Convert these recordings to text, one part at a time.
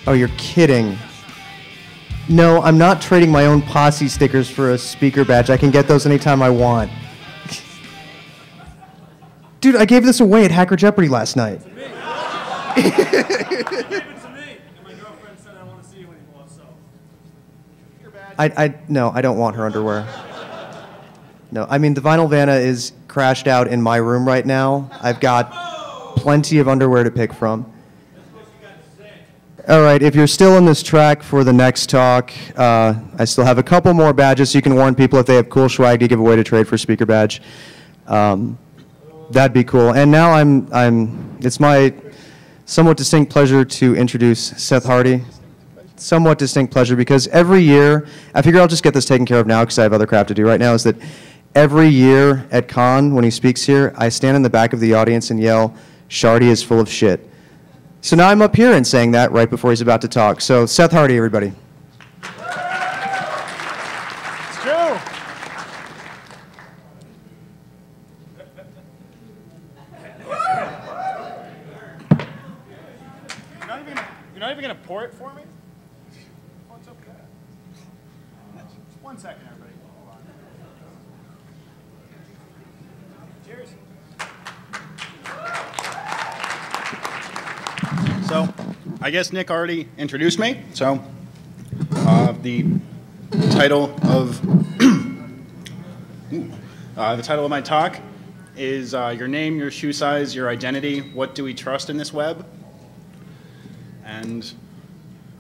Oh, you're kidding. No, I'm not trading my own posse stickers for a speaker badge. I can get those anytime I want. Dude, I gave this away at Hacker Jeopardy last night. No, I don't want her underwear. No, I mean, the vinyl Vanna is crashed out in my room right now. I've got plenty of underwear to pick from. All right, if you're still in this track for the next talk, I still have a couple more badges so you can warn people if they have cool swag to give away to trade for speaker badge. That'd be cool. And now it's my somewhat distinct pleasure to introduce Seth Hardy. Somewhat distinct pleasure because every year, I figure I'll just get this taken care of now because I have other crap to do right now, is that every year at Con, when he speaks here, I stand in the back of the audience and yell, "Shardy is full of shit." So now I'm up here and saying that right before he's about to talk. So Seth Hardy, everybody. It's true. You're not even gonna pour it for me? Oh, it's okay. Just 1 second, everybody. Hold on. Cheers. So, I guess Nick already introduced me. So, the title of the title of my talk is your name, your shoe size, your identity. What do we trust in this web? And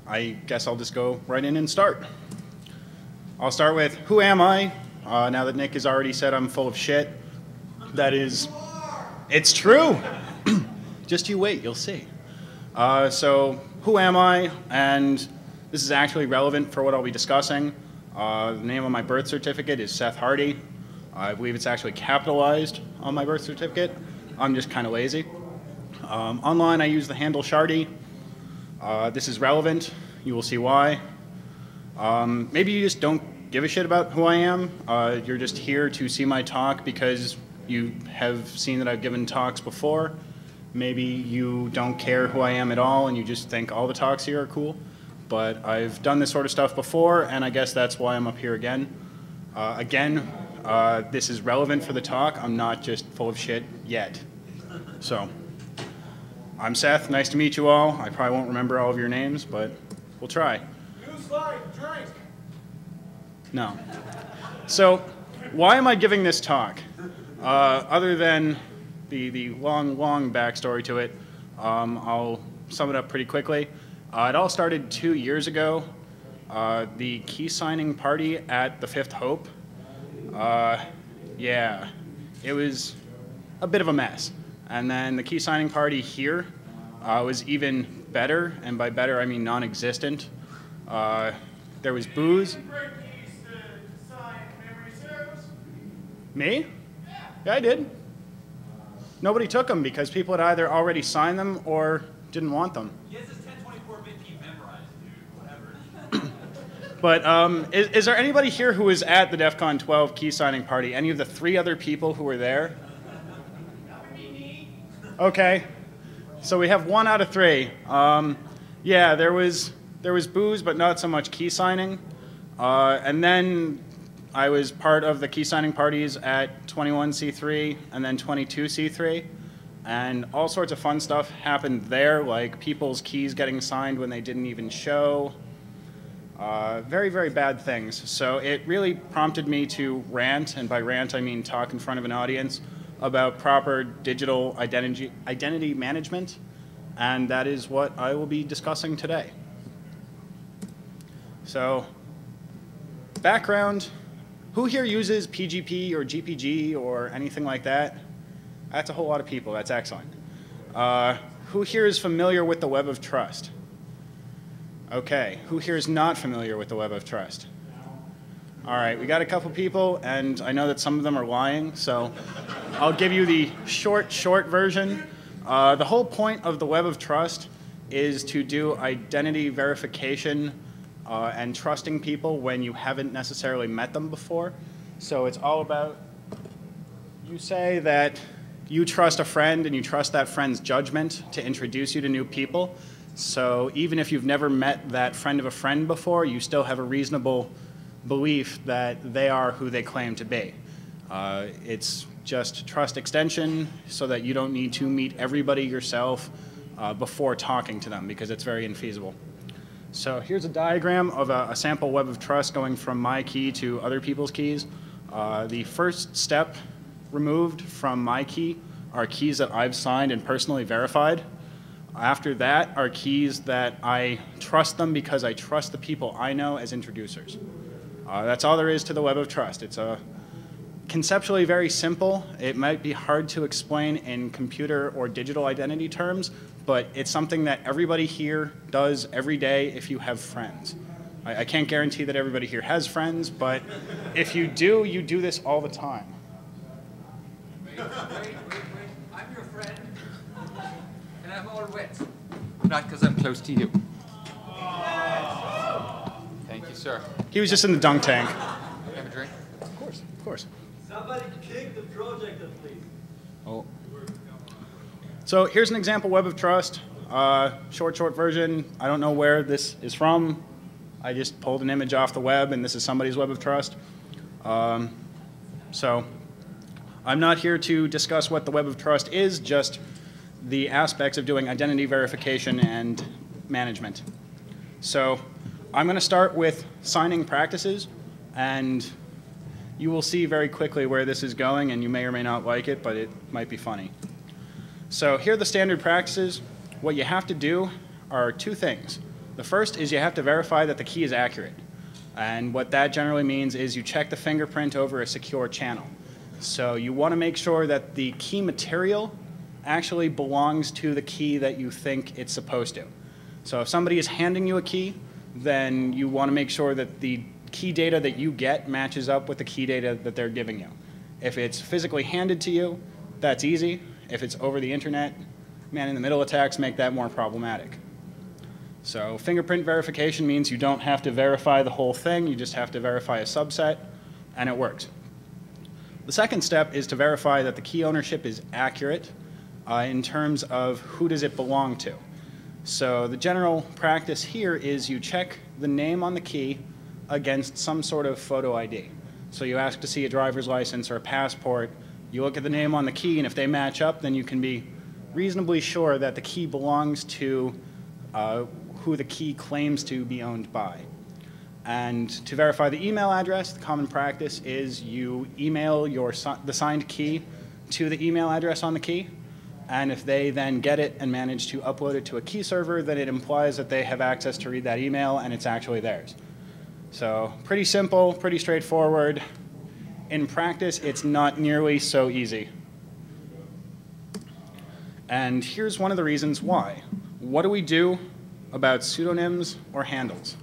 I guess I'll just go right in and start. I'll start with who am I? Now that Nick has already said I'm full of shit, that is, it's true. Just you wait, you'll see. So who am I? And this is actually relevant for what I'll be discussing. The name of my birth certificate is Seth Hardy. I believe it's actually capitalized on my birth certificate. I'm just kind of lazy. Online, I use the handle Shardy. This is relevant. You will see why. Maybe you just don't give a shit about who I am. You're just here to see my talk because you have seen that I've given talks before. Maybe you don't care who I am at all and you just think all the talks here are cool. But I've done this sort of stuff before, and I guess that's why I'm up here again. This is relevant for the talk. I'm not just full of shit yet. So, I'm Seth. Nice to meet you all. I probably won't remember all of your names, but we'll try. New slide, drink. No. So, why am I giving this talk? Other than the long backstory to it, I'll sum it up pretty quickly. It all started 2 years ago. The key signing party at the Fifth Hope. Yeah, it was a bit of a mess. And then the key signing party here was even better, and by better I mean non-existent. There was booze. Me? Yeah, I did. Nobody took them because people had either already signed them or didn't want them. Yes, it's 1024-bit key memorized, dude. Whatever. But is there anybody here who was at the Defcon 12 key signing party? Any of the 3 other people who were there? Okay, so we have 1 out of 3. Yeah, there was booze, but not so much key signing. And then I was part of the key signing parties at 21C3 and then 22C3. And all sorts of fun stuff happened there, like people's keys getting signed when they didn't even show. Very, very bad things. So it really prompted me to rant, and by rant I mean talk in front of an audience, about proper digital identity management, and that is what I will be discussing today. So, background, who here uses PGP or GPG or anything like that? That's a whole lot of people, that's excellent. Who here is familiar with the Web of Trust? Okay, who here is not familiar with the Web of Trust? All right, we got a couple people, and I know that some of them are lying, so I'll give you the short version. The whole point of the Web of Trust is to do identity verification and trusting people when you haven't necessarily met them before. So it's all about, you say that you trust a friend and you trust that friend's judgment to introduce you to new people. So even if you've never met that friend of a friend before, you still have a reasonable belief that they are who they claim to be. It's just trust extension so that you don't need to meet everybody yourself before talking to them, because it's very infeasible. So here's a diagram of a sample web of trust going from my key to other people's keys. The first step removed from my key are keys that I've signed and personally verified. After that are keys that I trust them because I trust the people I know as introducers. That's all there is to the web of trust. It's conceptually very simple. It might be hard to explain in computer or digital identity terms, but it's something that everybody here does every day if you have friends. I can't guarantee that everybody here has friends, but if you do this all the time. Wait. I'm your friend, and I'm all wet. Not because I'm close to you. Thank you, sir. He was just in the dunk tank. Have a drink? Of course. Somebody kick the projector, please. Oh. So here's an example web of trust. Short version. I don't know where this is from. I just pulled an image off the web, and this is somebody's web of trust. So I'm not here to discuss what the web of trust is, just the aspects of doing identity verification and management. So I'm going to start with signing practices, and you will see very quickly where this is going, and you may or may not like it, but it might be funny. So here are the standard practices. What you have to do are two things. The first is you have to verify that the key is accurate. And what that generally means is you check the fingerprint over a secure channel. So you want to make sure that the key material actually belongs to the key that you think it's supposed to. So if somebody is handing you a key, then you want to make sure that the key data that you get matches up with the key data that they're giving you. If it's physically handed to you, that's easy. If it's over the internet, man-in-the-middle attacks make that more problematic. So fingerprint verification means you don't have to verify the whole thing, you just have to verify a subset, and it works. The second step is to verify that the key ownership is accurate in terms of who does it belong to. So the general practice here is you check the name on the key against some sort of photo ID. So you ask to see a driver's license or a passport, you look at the name on the key, and if they match up, then you can be reasonably sure that the key belongs to who the key claims to be owned by. And to verify the email address, the common practice is you email the signed key to the email address on the key, and if they then get it and manage to upload it to a key server, then it implies that they have access to read that email and it's actually theirs. So pretty simple, pretty straightforward. In practice, it's not nearly so easy. And here's one of the reasons why. What do we do about pseudonyms or handles?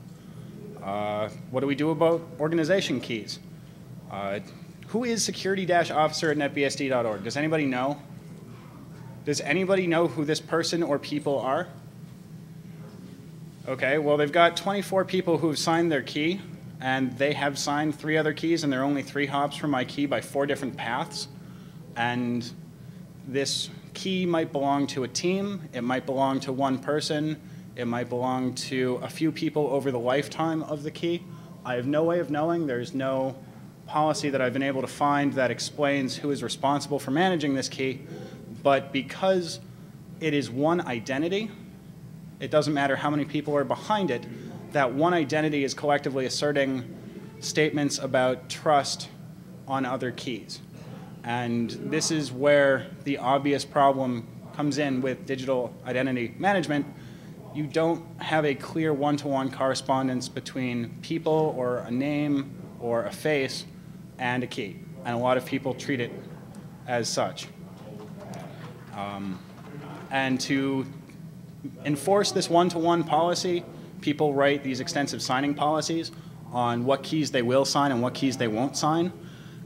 What do we do about organization keys? Who is security-officer@netbsd.org? Does anybody know? Does anybody know who this person or people are? Okay, well, they've got 24 people who've signed their key, and they have signed 3 other keys, and they're only 3 hops from my key by 4 different paths. And this key might belong to a team, it might belong to one person, it might belong to a few people over the lifetime of the key. I have no way of knowing. There's no policy that I've been able to find that explains who is responsible for managing this key. But because it is one identity, it doesn't matter how many people are behind it, that one identity is collectively asserting statements about trust on other keys. And this is where the obvious problem comes in with digital identity management. You don't have a clear one-to-one correspondence between people or a name or a face and a key. And a lot of people treat it as such. And to enforce this one-to-one policy, people write these extensive signing policies on what keys they will sign and what keys they won't sign.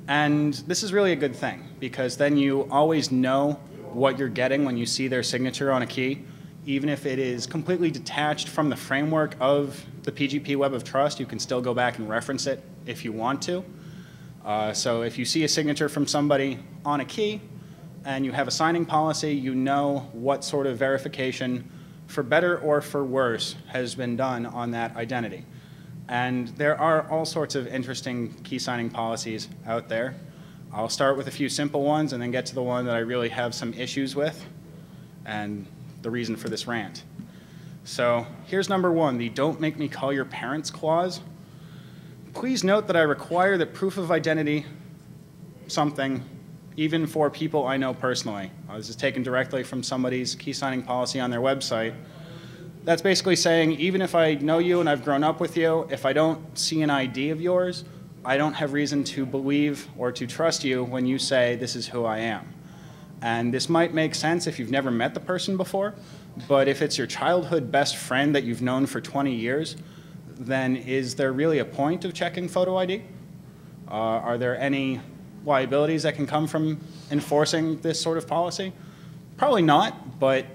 And this is really a good thing, because then you always know what you're getting when you see their signature on a key. Even if it is completely detached from the framework of the PGP Web of Trust, you can still go back and reference it if you want to. So if you see a signature from somebody on a key and you have a signing policy, you know what sort of verification for better or for worse, has been done on that identity. And there are all sorts of interesting key signing policies out there. I'll start with a few simple ones and then get to the one that I really have some issues with and the reason for this rant. So here's number one, the "don't make me call your parents" clause. Please note that I require that proof of identity something even for people I know personally. This is taken directly from somebody's key signing policy on their website. That's basically saying even if I know you and I've grown up with you, if I don't see an ID of yours, I don't have reason to believe or to trust you when you say this is who I am. And this might make sense if you've never met the person before, but if it's your childhood best friend that you've known for 20 years, then is there really a point of checking photo ID? Are there any liabilities that can come from enforcing this sort of policy? Probably not, but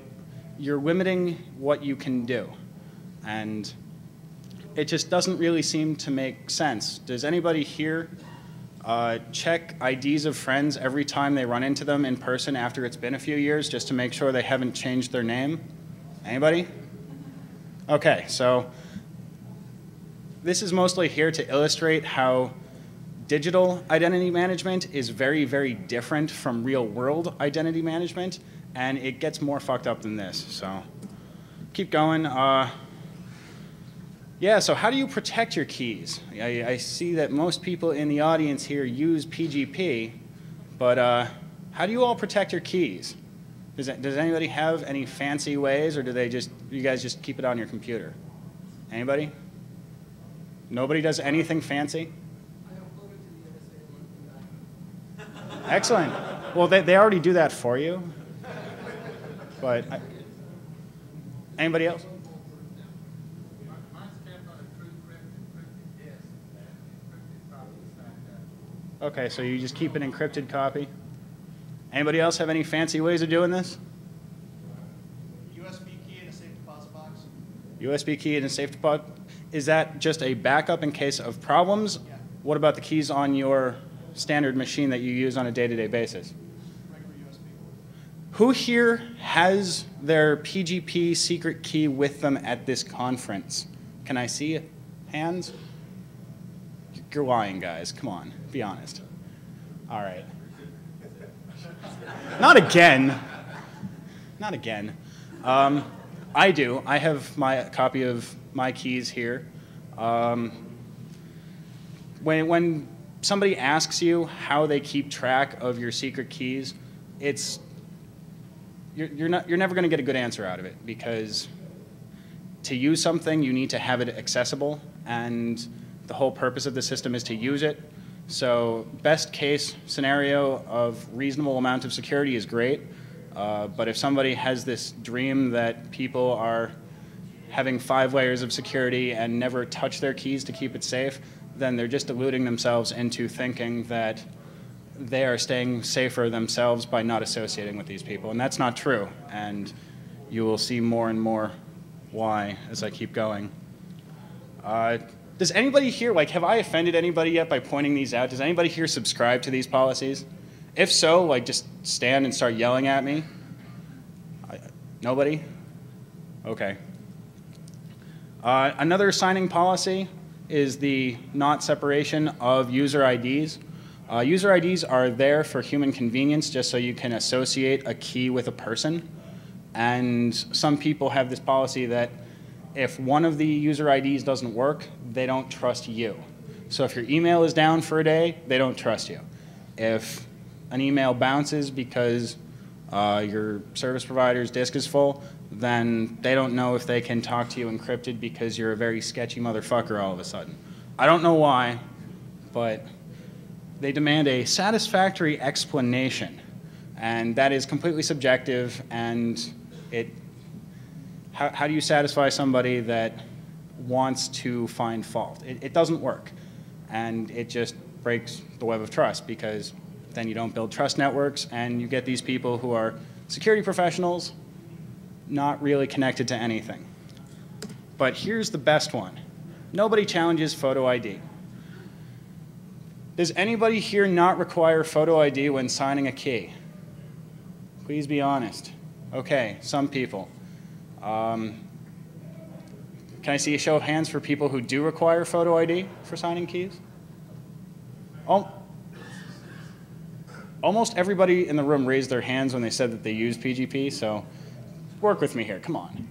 you're limiting what you can do. And it just doesn't really seem to make sense. Does anybody here check IDs of friends every time they run into them in person after it's been a few years just to make sure they haven't changed their name? Anybody? Okay, so this is mostly here to illustrate how digital identity management is very, very different from real-world identity management, and it gets more fucked up than this. So keep going. Yeah, so how do you protect your keys? I see that most people in the audience here use PGP, but how do you all protect your keys? Does anybody have any fancy ways, or do you guys just keep it on your computer? Anybody? Nobody does anything fancy? Excellent. Well, they already do that for you. But anybody else? Okay, so you just keep an encrypted copy. Anybody else have any fancy ways of doing this? USB key in a safe deposit box. USB key in a safe deposit. Is that just a backup in case of problems? Yeah. What about the keys on your standard machine that you use on a day-to-day basis? Regular USB. Who here has their PGP secret key with them at this conference? Can I see hands? You're lying, guys. Come on, be honest. All right. Not again. Not again. I do. I have my copy of my keys here. When somebody asks you how they keep track of your secret keys, you're never going to get a good answer out of it, because to use something you need to have it accessible, and the whole purpose of the system is to use it. So best case scenario of reasonable amount of security is great, but if somebody has this dream that people are having 5 layers of security and never touch their keys to keep it safe, then they're just deluding themselves into thinking that they are staying safer themselves by not associating with these people. And that's not true. And you will see more and more why as I keep going. Does anybody here, have I offended anybody yet by pointing these out? Does anybody here subscribe to these policies? If so, just stand and start yelling at me. Nobody? Okay. Another signing policy is the not separation of user IDs. User IDs are there for human convenience, just so you can associate a key with a person. And some people have this policy that if one of the user IDs doesn't work, they don't trust you. So if your email is down for a day, they don't trust you. If an email bounces because your service provider's disk is full, then they don't know if they can talk to you encrypted because you're a very sketchy motherfucker all of a sudden. I don't know why, but they demand a satisfactory explanation, and that is completely subjective, and how do you satisfy somebody that wants to find fault? It doesn't work, and it just breaks the web of trust, because then you don't build trust networks, and you get these people who are security professionals not really connected to anything. But here's the best one. Nobody challenges photo ID. Does anybody here not require photo ID when signing a key? Please be honest. Okay, some people. Can I see a show of hands for people who do require photo ID for signing keys? Oh. Almost everybody in the room raised their hands when they said that they use PGP, so work with me here, come on.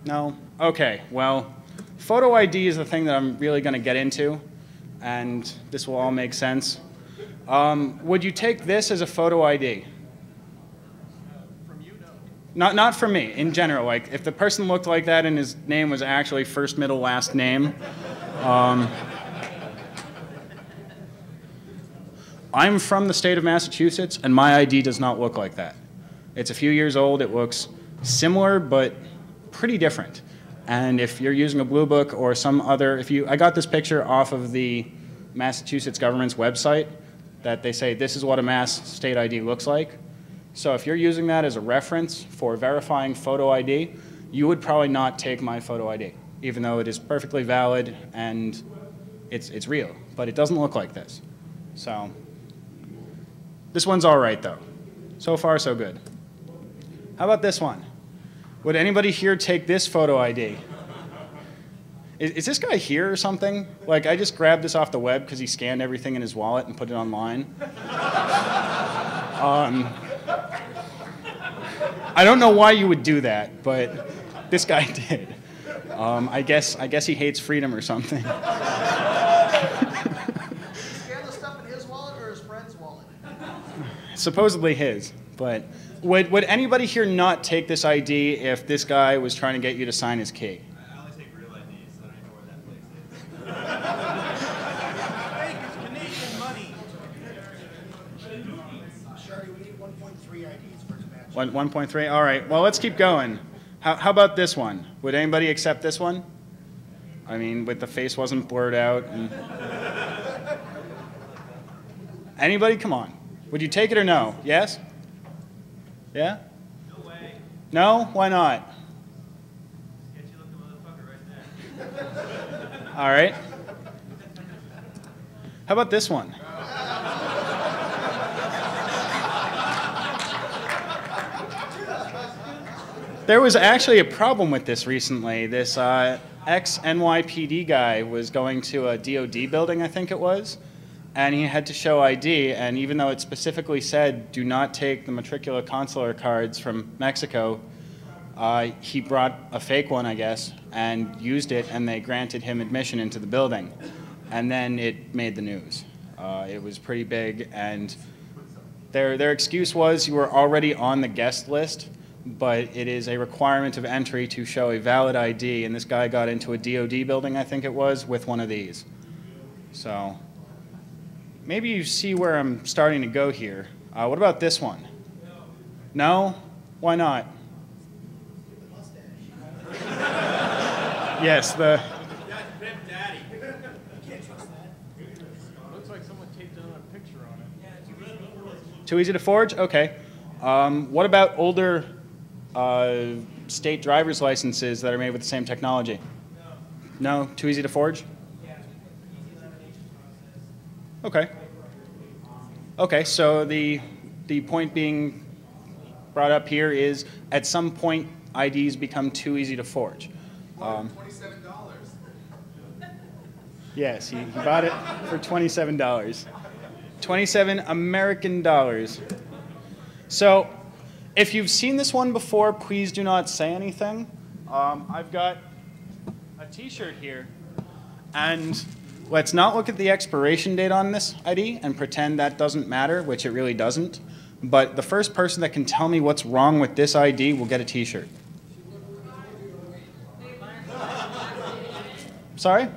No? Okay, well, photo ID is the thing that I'm really going to get into, and this will all make sense. Would you take this as a photo ID? From you, no. Not for me, in general. Like, if the person looked like that and his name was actually first, middle, last name. I'm from the state of Massachusetts, and my ID does not look like that. It's a few years old. It looks similar, but pretty different. And if you're using a Blue Book or some other, I got this picture off of the Massachusetts government's website that they say this is what a Mass state ID looks like. So if you're using that as a reference for verifying photo ID, you would probably not take my photo ID, even though it is perfectly valid and it's real. But it doesn't look like this. So this one's all right, though. So far, so good. How about this one? Would anybody here take this photo ID? Is this guy here or something? Like, I just grabbed this off the web because he scanned everything in his wallet and put it online. I don't know why you would do that, but this guy did. I guess he hates freedom or something. Did he scan the stuff in his wallet or his friend's wallet? Supposedly his, but would anybody here not take this ID if this guy was trying to get you to sign his key? I only take real IDs, so I don't even know where that place is. Fake, it's Canadian money. Sherry, we need 1.3 IDs for the match. 1.3? All right, well, let's keep going. How about this one? Would anybody accept this one? I mean, with the face wasn't blurred out. And... Anybody? Come on. Would you take it or no? Yes? Yeah? No way. No? Why not? Sketchy looking motherfucker right there. All right. How about this one? There was actually a problem with this recently. This ex-NYPD guy was going to a DOD building, I think it was, and he had to show ID, and even though it specifically said, do not take the matricular consular cards from Mexico, he brought a fake one, I guess, and used it, and they granted him admission into the building. And then it made the news. It was pretty big, and their excuse was you were already on the guest list, but it is a requirement of entry to show a valid ID, and this guy got into a DOD building, I think it was, with one of these. So maybe you see where I'm starting to go here. What about this one? No? Why not? Yes, the... Looks like someone taped another picture on it. Too easy to forge? Okay. What about older state driver's licenses that are made with the same technology? No? Too easy to forge? Okay. Okay, so the point being brought up here is at some point IDs become too easy to forge. $27. Yes, he bought it for $27. 27 American dollars. So if you've seen this one before, please do not say anything. I've got a t-shirt here, and let's not look at the expiration date on this ID and pretend that doesn't matter, which it really doesn't. But the first person that can tell me what's wrong with this ID will get a t-shirt. Sorry?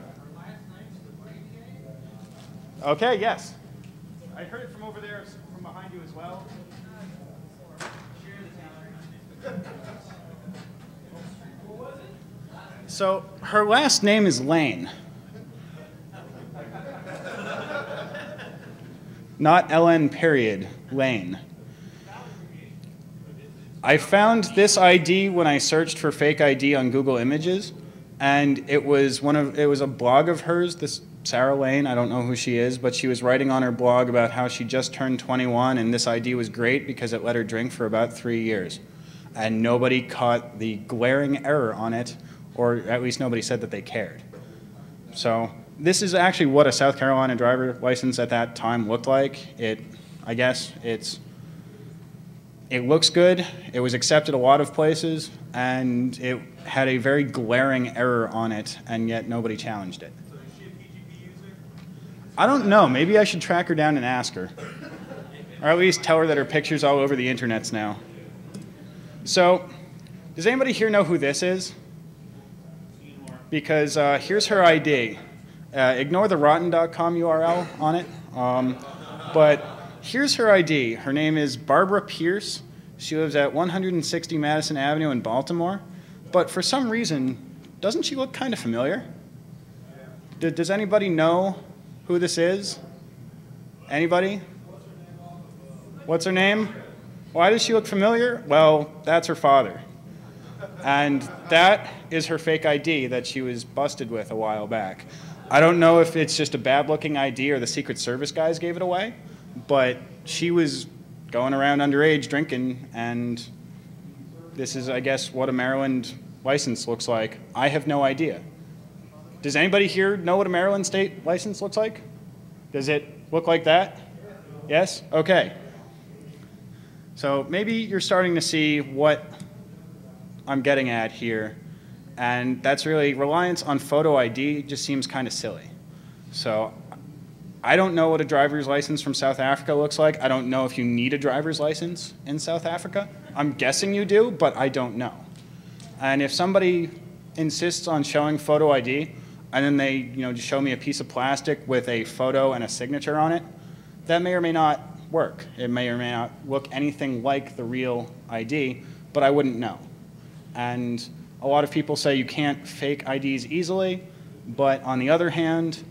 Okay, yes. I heard it from over there, from behind you as well. So her last name is Lane. Not LN period, Lane. I found this ID when I searched for fake ID on Google Images, and it was a blog of hers, this Sarah Lane, I don't know who she is, but she was writing on her blog about how she just turned 21 and this ID was great because it let her drink for about 3 years. and nobody caught the glaring error on it, or at least nobody said that they cared. So this is actually what a South Carolina driver license at that time looked like. I guess it looks good. It was accepted a lot of places, and it had a very glaring error on it, and yet nobody challenged it. So is she a PGP user? I don't know. Maybe I should track her down and ask her. Or at least tell her that her picture's all over the internets now. So, does anybody here know who this is? Because here's her ID. Ignore the rotten.com URL on it. But here's her ID. Her name is Barbara Pierce. She lives at 160 Madison Avenue in Baltimore. But for some reason, doesn't she look kind of familiar? Does anybody know who this is? Anybody? What's her name? Why does she look familiar? Well, that's her father. And that is her fake ID that she was busted with a while back. I don't know if it's just a bad-looking ID or the Secret Service guys gave it away, but she was going around underage drinking, and this is, I guess, what a Maryland license looks like. I have no idea. Does anybody here know what a Maryland state license looks like? Does it look like that? Yes? Okay. So maybe you're starting to see what I'm getting at here, and that's really reliance on photo ID just seems kind of silly. So I don't know what a driver's license from South Africa looks like. I don't know if you need a driver's license in South Africa. I'm guessing you do, but I don't know. And if somebody insists on showing photo ID, and then they just show me a piece of plastic with a photo and a signature on it, that may or may not work. It may or may not look anything like the real ID, but I wouldn't know. And a lot of people say you can't fake IDs easily, but on the other hand,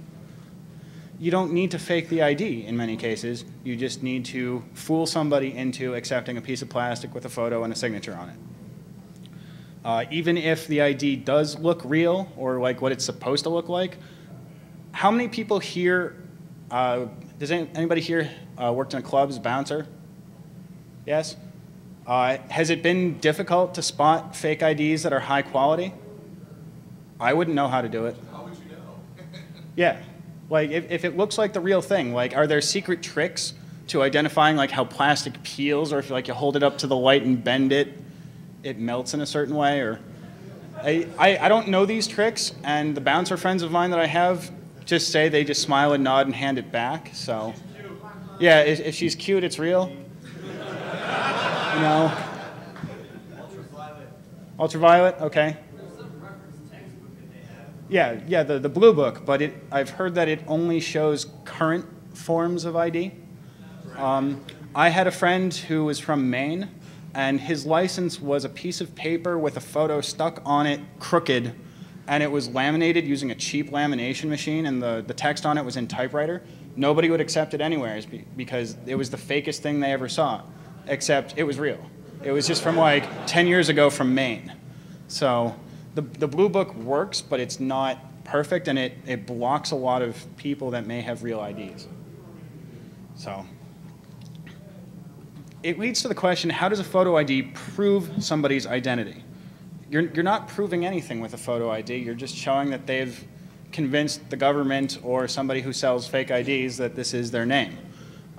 you don't need to fake the ID in many cases. You just need to fool somebody into accepting a piece of plastic with a photo and a signature on it. Even if the ID does look real or like what it's supposed to look like, how many people here, does anybody here worked in a club as a bouncer? Yes? Has it been difficult to spot fake IDs that are high quality? I wouldn't know how to do it. How would you know? Yeah. Like, if it looks like the real thing, like, are there secret tricks to identifying, like, how plastic peels, or if, like, you hold it up to the light and bend it, it melts in a certain way, or... I don't know these tricks, and the bouncer friends of mine that I have just say they just smile and nod and hand it back, so... Yeah, if she's cute, it's real. You know? Ultraviolet. Ultraviolet, okay. There's some reference textbook that they have. Yeah, the blue book, but I've heard that it only shows current forms of ID. I had a friend who was from Maine, and his license was a piece of paper with a photo stuck on it crooked, and it was laminated using a cheap lamination machine, and the text on it was in typewriter. Nobody would accept it anywhere because it was the fakest thing they ever saw, except it was real. It was just from like 10 years ago from Maine. So the blue book works, but it's not perfect, and it blocks a lot of people that may have real IDs. So it leads to the question, how does a photo ID prove somebody's identity? You're not proving anything with a photo ID. You're just showing that they've convinced the government or somebody who sells fake IDs that this is their name.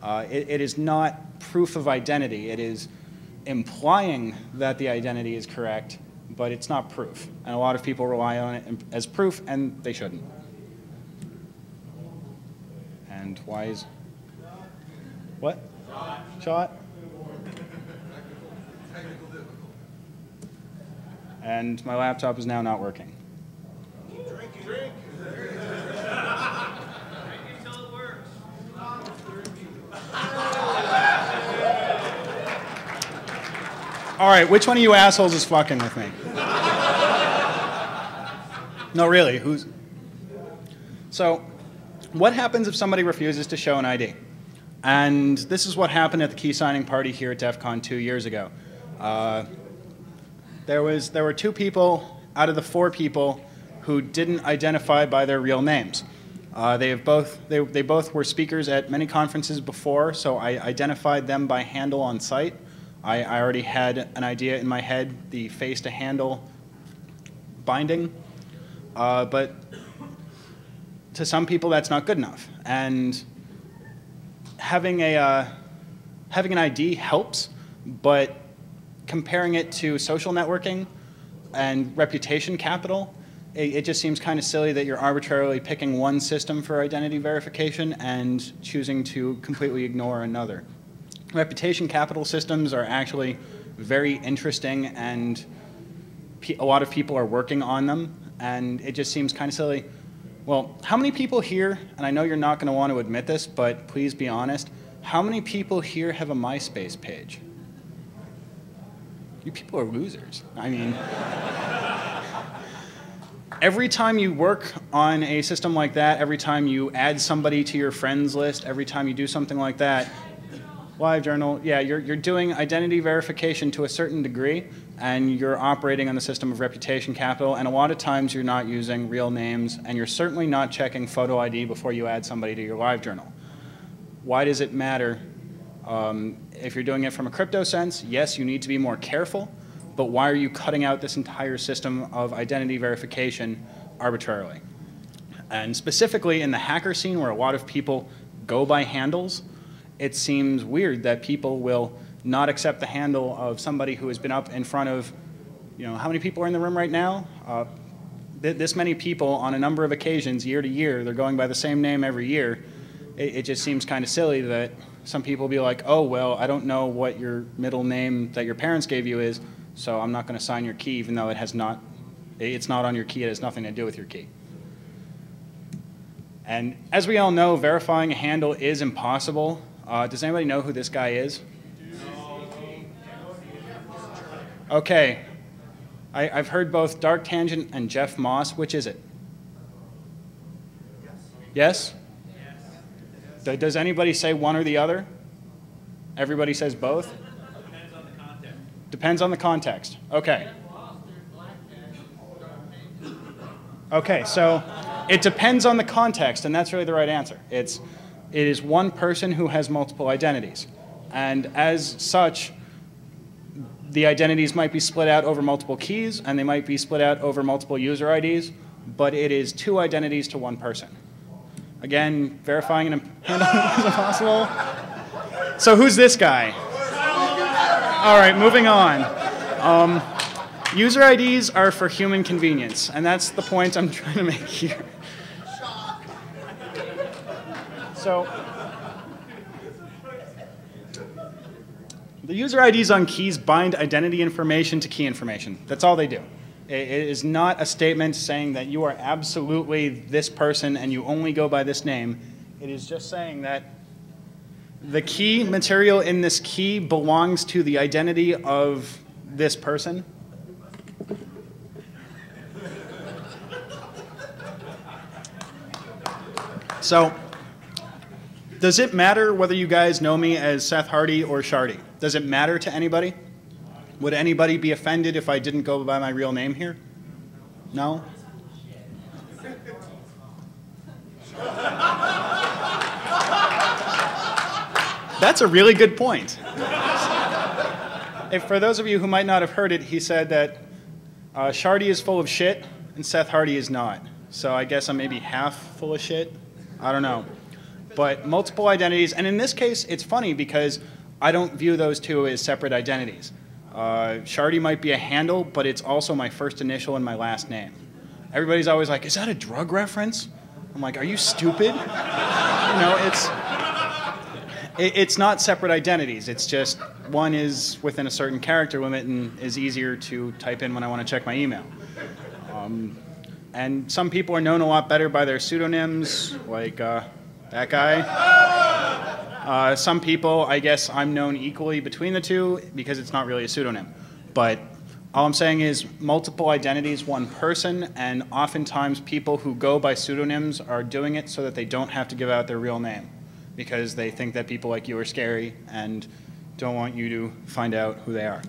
It is not proof of identity. It is implying that the identity is correct, but it's not proof. And a lot of people rely on it as proof, and they shouldn't. And why is... What? Shot? And my laptop is now not working. Drink until it works. All right, which one of you assholes is fucking with me? No, really, who's... So, what happens if somebody refuses to show an ID? And this is what happened at the key signing party here at Defcon 2 years ago. There were 2 people out of the 4 people who didn't identify by their real names. They both were speakers at many conferences before, so I identified them by handle on site. I already had an idea in my head, the face to handle binding, but to some people that's not good enough. And having an ID helps, but comparing it to social networking and reputation capital, it just seems kind of silly that you're arbitrarily picking one system for identity verification and choosing to completely ignore another. Reputation capital systems are actually very interesting, and a lot of people are working on them, and it just seems kind of silly. Well, how many people here, and I know you're not going to want to admit this, but please be honest, how many people here have a MySpace page? You people are losers. I mean, every time you work on a system like that, every time you add somebody to your friends list, every time you do something like that, LiveJournal, yeah, you're doing identity verification to a certain degree, and you're operating on the system of reputation capital, and a lot of times you're not using real names, and you're certainly not checking photo ID before you add somebody to your LiveJournal. Why does it matter? If you're doing it from a crypto sense, yes, you need to be more careful, but why are you cutting out this entire system of identity verification arbitrarily? And specifically in the hacker scene, where a lot of people go by handles, it seems weird that people will not accept the handle of somebody who has been up in front of, how many people are in the room right now? This many people on a number of occasions, year to year, they're going by the same name every year. It just seems kind of silly that some people will be like, oh, well, I don't know what your middle name that your parents gave you is, so I'm not going to sign your key, even though it's not on your key, it has nothing to do with your key. And as we all know, verifying a handle is impossible. Does anybody know who this guy is? Okay. I've heard both Dark Tangent and Jeff Moss. Which is it? Yes? Yes. Does anybody say one or the other? Everybody says both? Depends on the context. Depends on the context. Okay. Okay, so it depends on the context, and that's really the right answer. It is one person who has multiple identities. And as such, the identities might be split out over multiple keys, and they might be split out over multiple user IDs, but it is two identities to one person. Again, verifying a handle is impossible. So who's this guy? All right, moving on. User IDs are for human convenience, and that's the point I'm trying to make here. So the user IDs on keys bind identity information to key information. That's all they do. It is not a statement saying that you are absolutely this person and you only go by this name. It is just saying that the key material in this key belongs to the identity of this person. So, does it matter whether you guys know me as Seth Hardy or Shardy? Does it matter to anybody? Would anybody be offended if I didn't go by my real name here? No? That's a really good point. For those of you who might not have heard it, he said that Shardy is full of shit and Seth Hardy is not. So I guess I'm maybe half full of shit. I don't know. But multiple identities, and in this case, it's funny because I don't view those two as separate identities. Shardy might be a handle, but it's also my first initial and my last name. Everybody's always like, is that a drug reference? I'm like, are you stupid? It's not separate identities. It's just one is within a certain character limit and is easier to type in when I want to check my email. And some people are known a lot better by their pseudonyms, like that guy. Some people, I guess I'm known equally between the two because it's not really a pseudonym. But all I'm saying is multiple identities, one person, and oftentimes people who go by pseudonyms are doing it so that they don't have to give out their real name because they think that people like you are scary and don't want you to find out who they are.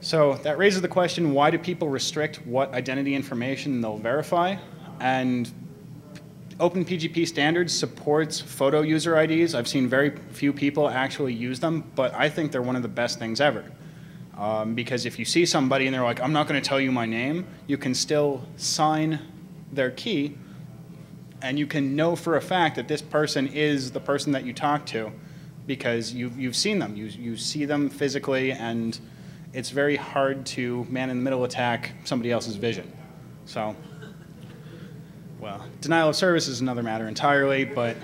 So that raises the question, why do people restrict what identity information they'll verify? And OpenPGP standards supports photo user IDs. I've seen very few people actually use them, but I think they're one of the best things ever. Because if you see somebody and they're like, I'm not going to tell you my name, you can still sign their key, and you can know for a fact that this person is the person that you talk to because you've seen them. You see them physically, and it's very hard to man-in-the-middle attack somebody else's vision. So, well, denial of service is another matter entirely, but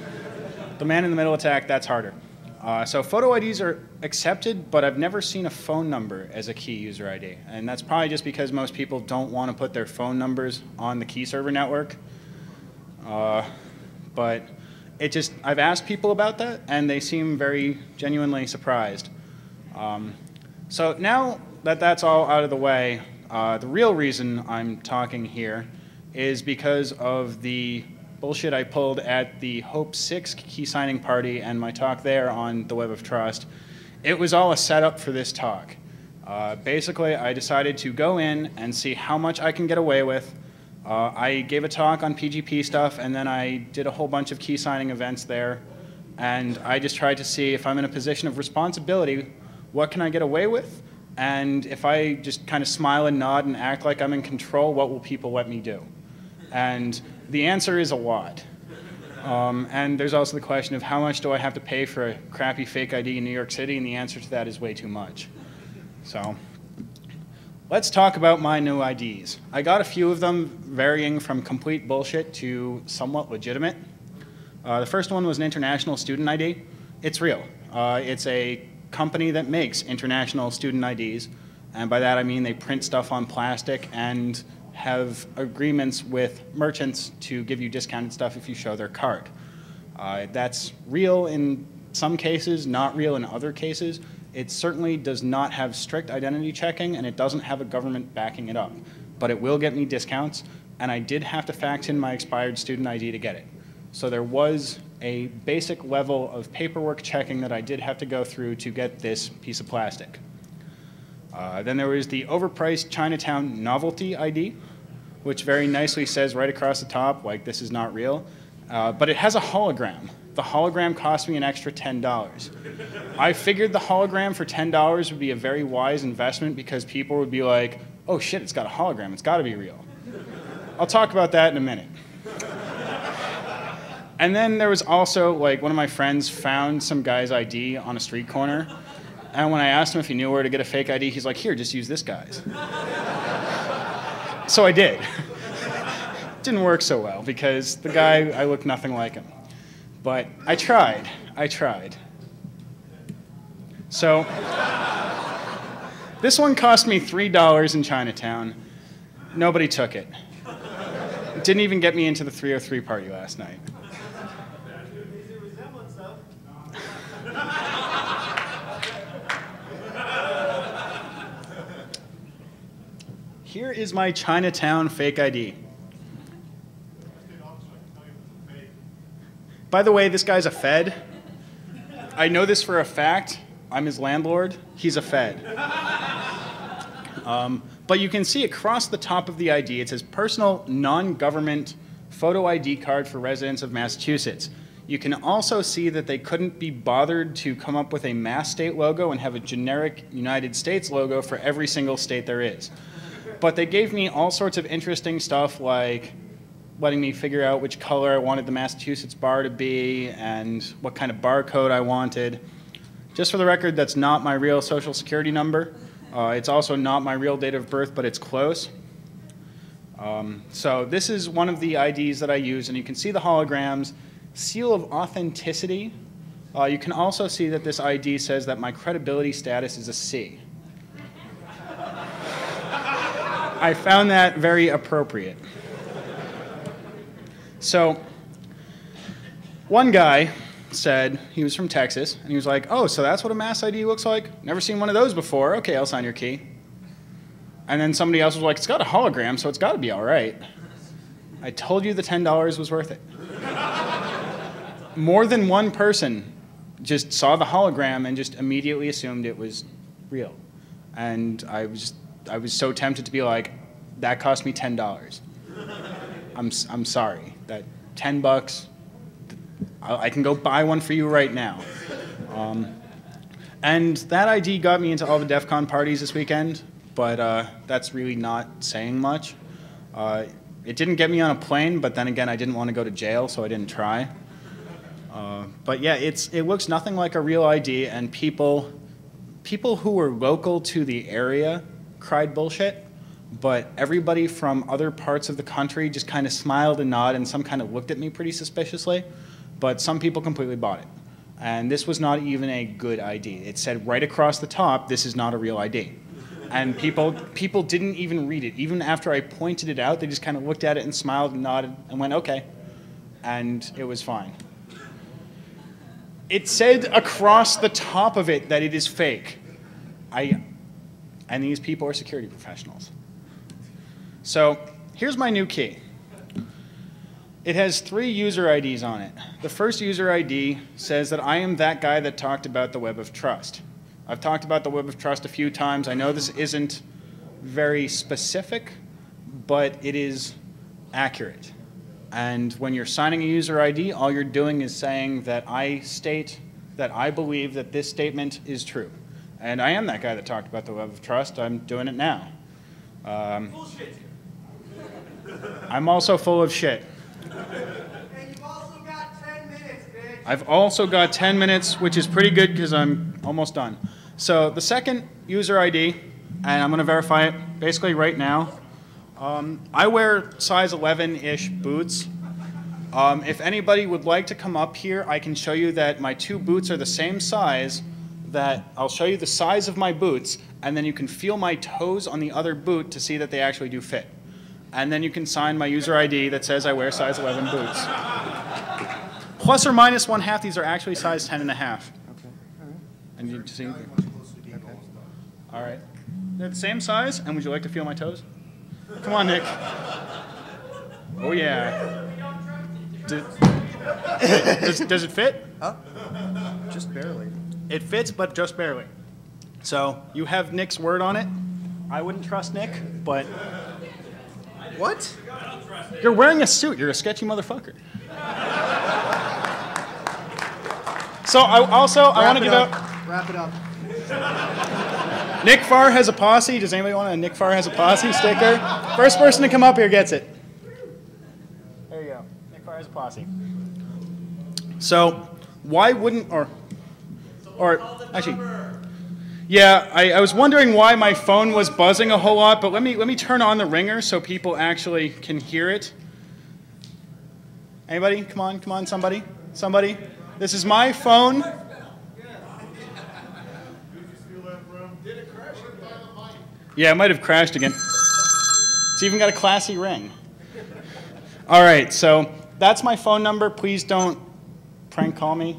the man-in-the-middle attack, that's harder. So photo IDs are accepted, but I've never seen a phone number as a key user ID. And that's probably just because most people don't want to put their phone numbers on the key server network. But I've asked people about that, and they seem very genuinely surprised. So now that that's all out of the way, the real reason I'm talking here is because of the bullshit I pulled at the Hope 6 key signing party and my talk there on the Web of Trust. It was all a setup for this talk. Basically, I decided to go in and see how much I can get away with. I gave a talk on PGP stuff, and then I did a whole bunch of key signing events there. And I just tried to see if I'm in a position of responsibility, what can I get away with? And if I just kind of smile and nod and act like I'm in control, what will people let me do? And the answer is a lot. And there's also the question of how much do I have to pay for a crappy fake ID in New York City, and the answer to that is way too much. So let's talk about my new IDs. I got a few of them varying from complete bullshit to somewhat legitimate. The first one was an international student ID. It's real. It's a company that makes international student IDs, and by that I mean they print stuff on plastic and have agreements with merchants to give you discounted stuff if you show their card. That's real in some cases, not real in other cases. It certainly does not have strict identity checking, and it doesn't have a government backing it up. But it will get me discounts, and I did have to fax in my expired student ID to get it. So there was a basic level of paperwork checking that I did have to go through to get this piece of plastic. Then there was the overpriced Chinatown novelty ID, which very nicely says right across the top, like, this is not real. But it has a hologram. The hologram cost me an extra $10. I figured the hologram for $10 would be a very wise investment because people would be like, oh shit, it's got a hologram, it's gotta be real. I'll talk about that in a minute. And then there was also, like, one of my friends found some guy's ID on a street corner, and when I asked him if he knew where to get a fake ID, he's like, here, just use this guy's. So I did. Didn't work so well because the guy, I looked nothing like him. But I tried. So this one cost me $3 in Chinatown. Nobody took it. It didn't even get me into the 303 party last night. Here is my Chinatown fake ID. By the way, this guy's a Fed. I know this for a fact. I'm his landlord. He's a Fed. But you can see across the top of the ID, it says personal non-government photo ID card for residents of Massachusetts. You can also see that they couldn't be bothered to come up with a Mass state logo and have a generic United States logo for every single state there is. But they gave me all sorts of interesting stuff, like letting me figure out which color I wanted the Massachusetts bar to be and what kind of barcode I wanted. Just for the record, that's not my real social security number. It's also not my real date of birth, but it's close. So this is one of the IDs that I use, and you can see the holograms. Seal of authenticity. You can also see that this ID says that my credibility status is a C. I found that very appropriate. So one guy said, he was from Texas, and he was like, oh, so that's what a Mass ID looks like? Never seen one of those before. Okay, I'll sign your key. And then somebody else was like, it's got a hologram, so it's got to be all right. I told you the $10 was worth it. More than one person just saw the hologram and just immediately assumed it was real. And I was so tempted to be like, that cost me $10. I'm sorry. 10 bucks. I can go buy one for you right now. And that ID got me into all the Defcon parties this weekend, but that's really not saying much. It didn't get me on a plane, but then again, I didn't want to go to jail, so I didn't try. But yeah, it looks nothing like a real ID, and people who were local to the area cried bullshit, but everybody from other parts of the country just kind of smiled and nodded, and some kind of looked at me pretty suspiciously, but some people completely bought it. And this was not even a good ID. It said right across the top, this is not a real ID. And people didn't even read it. Even after I pointed it out, they just kind of looked at it and smiled and nodded and went, okay. And it was fine. It said across the top of it that it is fake. And these people are security professionals. So here's my new key. It has 3 user IDs on it. The first user ID says that I am that guy that talked about the Web of Trust. I've talked about the Web of Trust a few times. I know this isn't very specific, but it is accurate. And when you're signing a user ID, all you're doing is saying that I state that I believe that this statement is true. And I am that guy that talked about the Web of Trust. I'm doing it now. Bullshit. I'm also full of shit. And you've also got 10 minutes, bitch. I've also got 10 minutes, which is pretty good because I'm almost done. So the second user ID, and I'm going to verify it basically right now. I wear size 11-ish boots. If anybody would like to come up here, I can show you that my 2 boots are the same size. That I'll show you the size of my boots, and then you can feel my toes on the other boot to see that they actually do fit. And then you can sign my user ID that says I wear size 11 boots. Plus or minus 1/2, these are actually size 10 and a half. Okay. All right. And you see? All right. They're the same size, and would you like to feel my toes? Come on, Nick. Oh, yeah. Does it fit? Huh? Just barely. It fits, but just barely. So you have Nick's word on it. I wouldn't trust Nick, but... What? You're wearing a suit. You're a sketchy motherfucker. So I want to give out... Wrap it up. Nick Farr has a posse. Does anybody want a Nick Farr has a posse sticker? First person to come up here gets it. There you go. Nick Farr has a posse. So why wouldn't... Or actually... Yeah, I was wondering why my phone was buzzing a whole lot, but let me turn on the ringer so people actually can hear it. Anybody? Come on, somebody. Somebody. This is my phone. Yeah, it might have crashed again. It's even got a classy ring. All right, so that's my phone number. Please don't prank call me.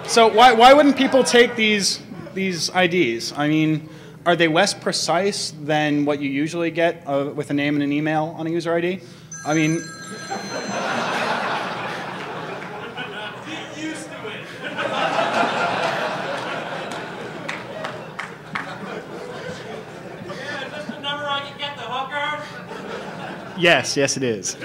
So why wouldn't people take these IDs? I mean, are they less precise than what you usually get with a name and an email on a user ID? I mean... Get used to it. Yeah, is this the number I can get the hooker? Yes, it is.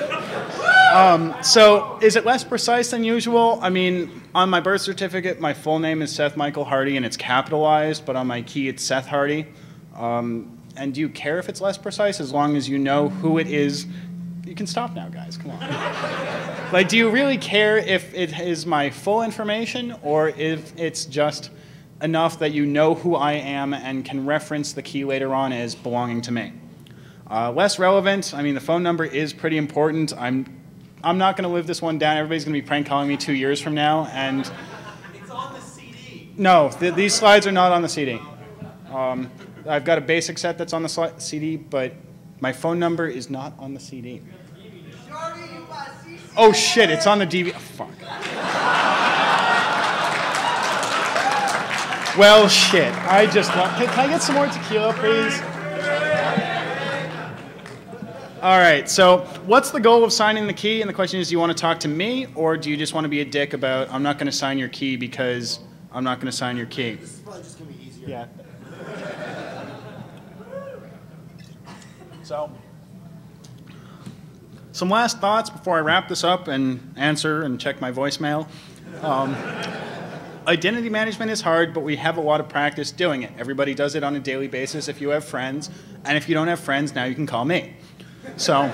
So is it less precise than usual? I mean, on my birth certificate, my full name is Seth Michael Hardy, and it's capitalized, but on my key, it's Seth Hardy. And do you care if it's less precise as long as you know who it is? You can stop now, guys. Come on. Like, do you really care if it is my full information or if it's just enough that you know who I am and can reference the key later on as belonging to me? Less relevant. I mean, the phone number is pretty important. I'm not going to live this one down. Everybody's going to be prank calling me 2 years from now, and It's on the CD. no, these slides are not on the CD. I've got a basic set that's on the CD, but my phone number is not on the CD. Oh shit, it's on the DVD. Oh, fuck. Well, shit. Can I get some more tequila, please? All right, so what's the goal of signing the key? And the question is, do you want to talk to me, or do you just want to be a dick about, I'm not going to sign your key because I'm not going to sign your key? This is probably just going to be easier. Yeah. some last thoughts before I wrap this up and answer and check my voicemail. Identity management is hard, but we have a lot of practice doing it. Everybody does it on a daily basis if you have friends, and if you don't have friends, now you can call me. So,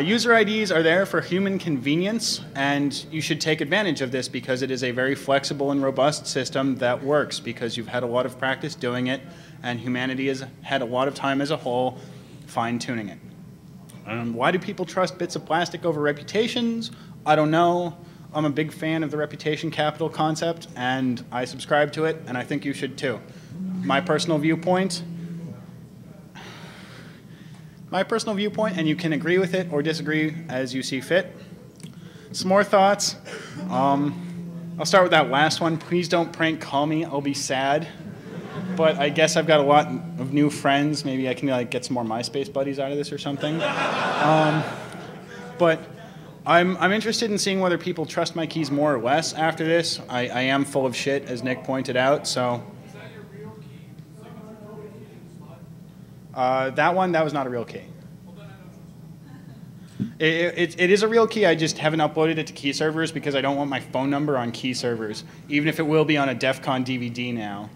user IDs are there for human convenience, and you should take advantage of this because it is a very flexible and robust system that works because you've had a lot of practice doing it, and humanity has had a lot of time as a whole fine-tuning it. Why do people trust bits of plastic over reputations? I don't know. I'm a big fan of the reputation capital concept, and I subscribe to it, and I think you should too. My personal viewpoint, and you can agree with it or disagree as you see fit. Some more thoughts. I'll start with that last one. Please don't prank call me. I'll be sad. But I guess I've got a lot of new friends. Maybe I can like get some more MySpace buddies out of this or something. But I'm interested in seeing whether people trust my keys more or less after this. I am full of shit, as Nick pointed out, so. Is that your real key? Signature code key in the slot? That was not a real key. Well, then I don't trust It is a real key, I just haven't uploaded it to key servers because I don't want my phone number on key servers, even if it will be on a Defcon DVD now.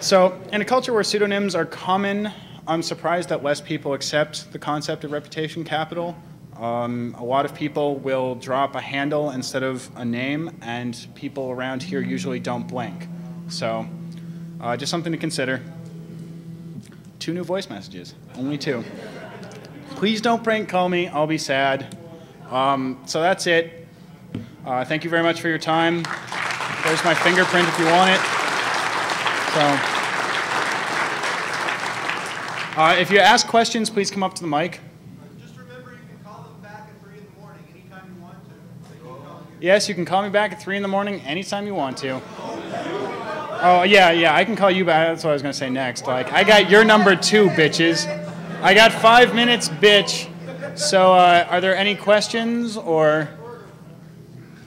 So, in a culture where pseudonyms are common, I'm surprised that less people accept the concept of reputation capital. A lot of people will drop a handle instead of a name, and people around here usually don't blink. So, just something to consider. 2 new voice messages, only 2. Please don't prank call me, I'll be sad. So that's it. Thank you very much for your time. There's my fingerprint if you want it. So, if you ask questions, please come up to the mic. Just remember, you can call them back at 3 in the morning anytime you want to. They can call you. Yes, you can call me back at 3 in the morning anytime you want to. Oh, yeah, I can call you back. That's what I was going to say next. Like, I got your number too, bitches. I got 5 minutes, bitch. So, are there any questions, or?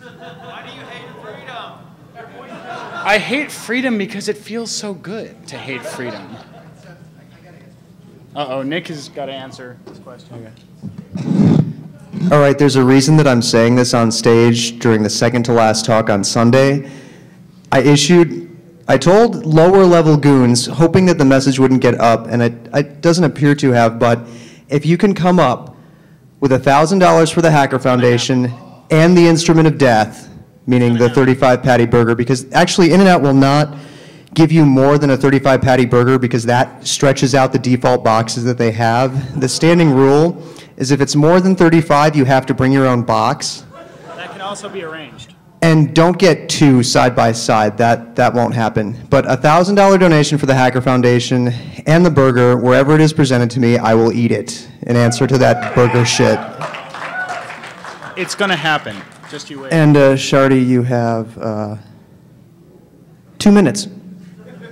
Why do you hate freedom? I hate freedom because it feels so good to hate freedom. Uh-oh, Nick has got to answer this question. All right, there's a reason that I'm saying this on stage during the second to last talk on Sunday. I told lower level goons, hoping that the message wouldn't get up, and it doesn't appear to have, but if you can come up with $1,000 for the Hacker Foundation and the instrument of death, meaning the 35 patty burger, because actually In-N-Out will not give you more than a 35 patty burger because that stretches out the default boxes that they have. The standing rule is if it's more than 35, you have to bring your own box. That can also be arranged. And don't get 2 side by side. That won't happen. But a $1,000 donation for the Hacker Foundation and the burger, wherever it is presented to me, I will eat it in answer to that burger shit. It's going to happen. Just you wait. And Shardy, you have 2 minutes.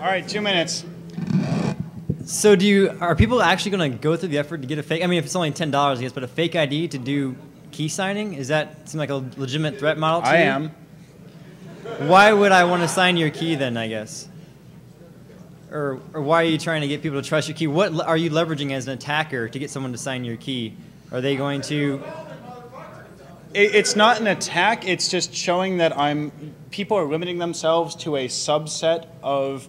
All right, 2 minutes. So are people actually going to go through the effort to get a fake, I mean, if it's only $10, I guess, but a fake ID to do key signing? Does that seem like a legitimate threat model to you? I am. Why would I want to sign your key then, I guess? Or why are you trying to get people to trust your key? What are you leveraging as an attacker to get someone to sign your key? Are they going to... It's not an attack, it's just showing that people are limiting themselves to a subset of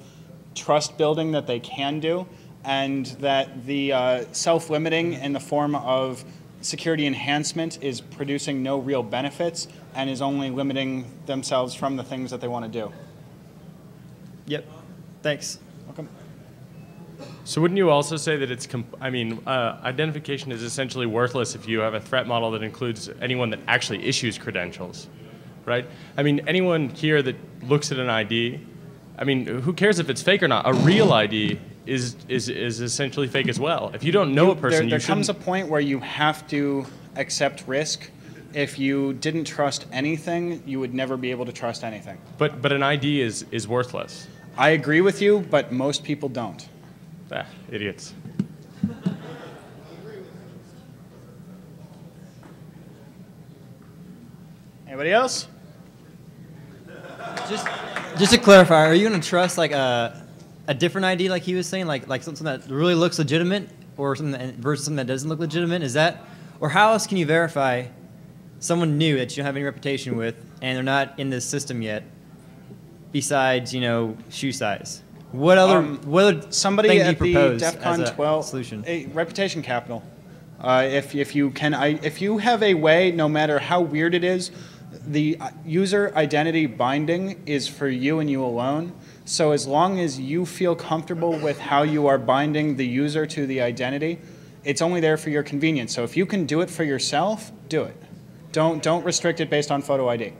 trust building that they can do, and that the self-limiting in the form of security enhancement is producing no real benefits and is only limiting themselves from the things that they want to do. Yep. Thanks. Welcome. So wouldn't you also say that it's, identification is essentially worthless if you have a threat model that includes anyone that actually issues credentials, right? I mean, anyone here that looks at an ID, I mean, who cares if it's fake or not? A real ID is essentially fake as well. If you don't know a person, there comes a point where you have to accept risk. If you didn't trust anything, you would never be able to trust anything. But an ID is worthless. I agree with you, but most people don't. Ah, idiots. Anybody else? Just to clarify, are you going to trust like a different ID, like he was saying, like something that really looks legitimate, or something versus something that doesn't look legitimate? Is that, Or how else can you verify someone new that you don't have any reputation with and they're not in this system yet, besides, shoe size? What other somebody thing do you at the propose Defcon as a 12 solution? a reputation capital. If you have a way, no matter how weird it is, the user identity binding is for you and you alone. So as long as you feel comfortable with how you are binding the user to the identity, it's only there for your convenience. So if you can do it for yourself, do it. Don't restrict it based on photo ID.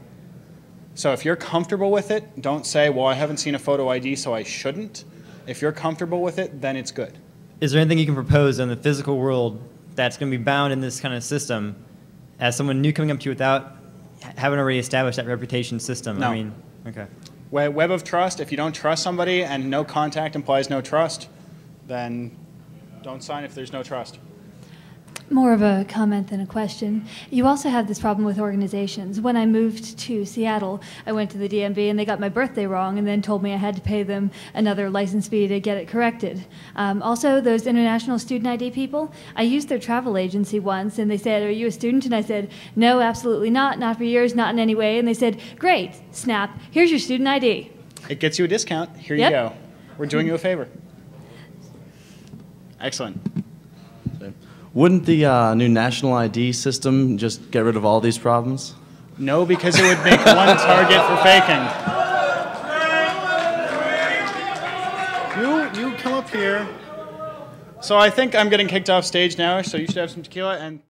So if you're comfortable with it, don't say, well, I haven't seen a photo ID, so I shouldn't. If you're comfortable with it, then it's good. Is there anything you can propose in the physical world that's going to be bound in this kind of system as someone new coming up to you without having already established that reputation system? No. I mean, okay. Web of trust, if you don't trust somebody and no contact implies no trust, then don't sign if there's no trust. More of a comment than a question. You also have this problem with organizations. When I moved to Seattle, I went to the DMV and they got my birthday wrong and then told me I had to pay them another license fee to get it corrected. Also, those international student ID people, I used their travel agency once and they said, are you a student? And I said, no, absolutely not for years, not in any way. And they said, great, snap, here's your student ID. It gets you a discount. Here you go. We're doing you a favor. Excellent. Wouldn't the new national ID system just get rid of all these problems? No, because it would make one target for faking. You come up here. So I think I'm getting kicked off stage now, so you should have some tequila. And